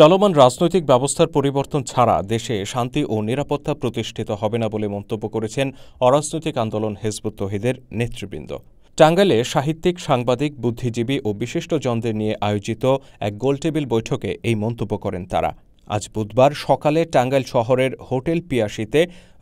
চলমান রাজনৈতিক ব্যবস্থার পরিবর্তন ছাড়া দেশে শান্তি ও নিরাপত্তা প্রতিষ্ঠিত হবে না বলে মন্তব্য করেছেন অরাজনৈতিক আন্দোলন হিজবুত তৌহিদের নেতৃবৃন্দ। টাঙ্গাইলে সাহিত্যিক, সাংবাদিক, বুদ্ধিজীবী ও বিশিষ্টজনদের নিয়ে আয়োজিত এক গোলটেবিল বৈঠকে এই মন্তব্য করেন তারা। আজ বুধবার সকালে টাঙ্গাইল শহরের হোটেল পিয়াসিতে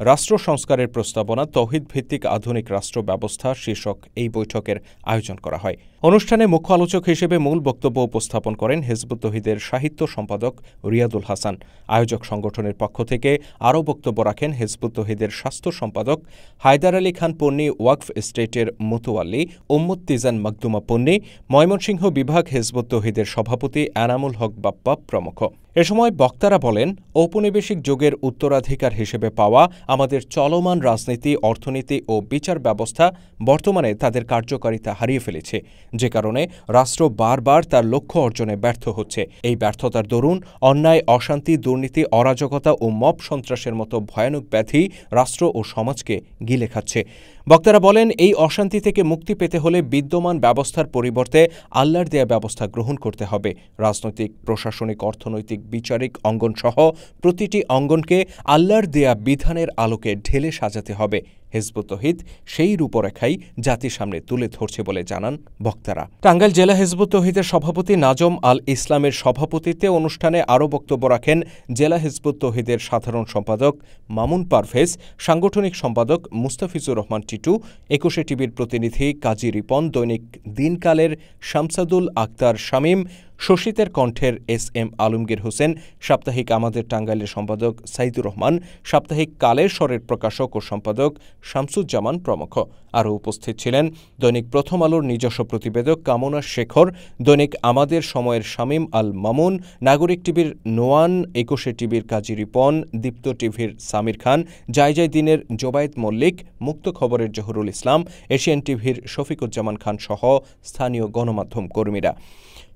রাষ্ট্র সংস্কারের প্রস্তাবনা তৌহিদ ভিত্তিক আধুনিক রাষ্ট্র ব্যবস্থা শীর্ষক এই বৈঠকের আয়োজন করা হয়। অনুষ্ঠানে মুখ্য আলোচক হিসেবে মূল বক্তব্য উপস্থাপন করেন হিজবুত তৌহিদের সাহিত্য সম্পাদক রিয়াদুল হাসান। আয়োজক সংগঠনের পক্ষ থেকে আরও বক্তব্য রাখেন হিজবুত তৌহিদের স্বাস্থ্য সম্পাদক হায়দার আলী খান পন্নী, ওয়াকফ এস্টেটের মুতোয়াল্লি উম্মুত্তিজান মাকদুমা পন্নী, ময়মনসিংহ বিভাগ হিজবুত তৌহিদের সভাপতি এনামুল হক বাপ্পা প্রমুখ। এ সময় বক্তারা বলেন, ঔপনিবেশিক যুগের উত্তরাধিকার হিসেবে পাওয়া আমাদের চলমান রাজনীতি, অর্থনীতি ও বিচার ব্যবস্থা বর্তমানে তাদের কার্যকারিতা হারিয়ে ফেলেছে, যে কারণে রাষ্ট্র বারবার তার লক্ষ্য অর্জনে ব্যর্থ হচ্ছে। এই ব্যর্থতার দরুন অন্যায়, অশান্তি, দুর্নীতি, অরাজকতা ও মব সন্ত্রাসের মতো ভয়ানক ব্যাধি রাষ্ট্র ও সমাজকে গিলে খাচ্ছে। বক্তারা বলেন, এই অশান্তি থেকে মুক্তি পেতে হলে বিদ্যমান ব্যবস্থার পরিবর্তে আল্লাহর দেয়া ব্যবস্থা গ্রহণ করতে হবে। রাজনৈতিক, প্রশাসনিক, অর্থনৈতিক, বিচারিক অঙ্গনসহ প্রতিটি অঙ্গনকে আল্লাহর দেয়া বিধানের আলোকে ঢেলে সাজাতে হবে। হিজবুত তৌহিদ সেই রূপরেখাই জাতির সামনে তুলে ধরছে বলে জানান বক্তারা। টাঙ্গাইল জেলা হিজবুত তৌহিদের সভাপতি নাজম আল ইসলামের সভাপতিত্বে অনুষ্ঠানে আরও বক্তব্য রাখেন জেলা হিজবুত তৌহিদের সাধারণ সম্পাদক মামুন পারভেজ, সাংগঠনিক সম্পাদক মুস্তাফিজুর রহমান টিটু, ২১ টিভির প্রতিনিধি কাজী রিপন, দৈনিক দিনকালের শামসাদুল আক্তার শামীম, শশীতের কণ্ঠের এস.এম. আলমগীর হোসেন, সাপ্তাহিক আমাদের টাঙ্গাইলের সম্পাদক সাইদুর রহমান, সাপ্তাহিক কালের স্বরের প্রকাশক ও সম্পাদক শামসুজ্জামান প্রমুখ। আরও উপস্থিত ছিলেন দৈনিক প্রথম আলোর নিজস্ব প্রতিবেদক কামনা শেখর, দৈনিক আমাদের সময়ের শামীম আল মামুন, নাগরিক টিভির নোয়ান, ২১ টিভির কাজী রিপন, দীপ্ত টিভির সামির খান, জায়জায় দিনের জোবায়েদ মল্লিক, মুক্ত খবরের জহুরুল ইসলাম, এশিয়ান টিভির শফিকুজ্জামান খান সহ স্থানীয় গণমাধ্যম কর্মীরা।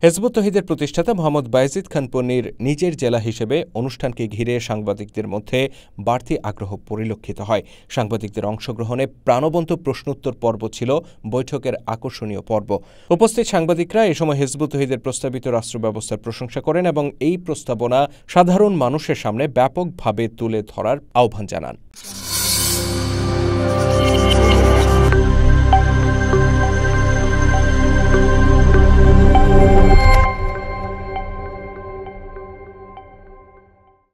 হিজবুত তৌহিদের প্রতিষ্ঠাতা মোহাম্মদ বায়েজিদ খান পন্নীর নিজের জেলা হিসেবে অনুষ্ঠানকে ঘিরে সাংবাদিকদের মধ্যে বাড়তি আগ্রহ পরিলক্ষিত হয়। সাংবাদিকদের অংশগ্রহণে প্রাণবন্ত প্রশ্নোত্তর পর্ব ছিল বৈঠকের আকর্ষণীয় পর্ব। উপস্থিত সাংবাদিকরা এ সময় হিজবুত তৌহিদের প্রস্তাবিত রাষ্ট্র ব্যবস্থার প্রশংসা করেন এবং এই প্রস্তাবনা সাধারণ মানুষের সামনে ব্যাপকভাবে তুলে ধরার আহ্বান জানান।